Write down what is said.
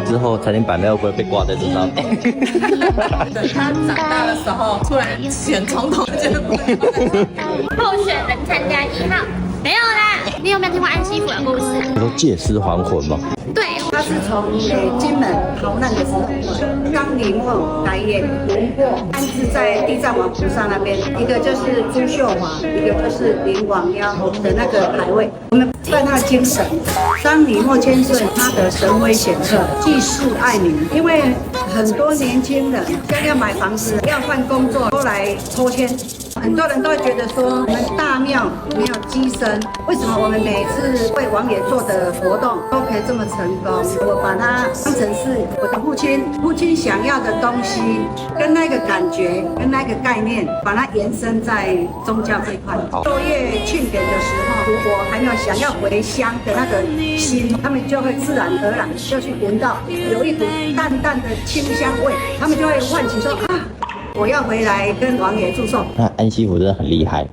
之后餐厅板料不会被挂在这上面。等他长大的时候，突然选总统，觉得不会挂在这里。候选人参加1号，没有啦。你有没有听过安息府的故事？你说借尸还魂吗？对，他是从金门逃难的时候，刚临后来也轮过，安置在地藏王菩萨那边，一个就是朱秀华，一个就是林王幺的那个牌位。我们拜他的精神，当李莫千岁，他的神威显赫，济世爱民。因为很多年轻人将要买房子、要换工作，都来抽签。很多人都会觉得说，我们大庙没有机身，为什么我们每次为王爷做的活动都可以这么成功？我把它当成是我的父亲想要的东西，跟那个感觉，跟那个概念，把它延伸在宗教这一块。作业庆典的时候，如果还没有想要回乡的那个心，他们就会自然而然就去闻到有一股淡淡的清香味，他们就会唤起说啊。我要回来跟王爷祝寿。那安息府真的很厉害。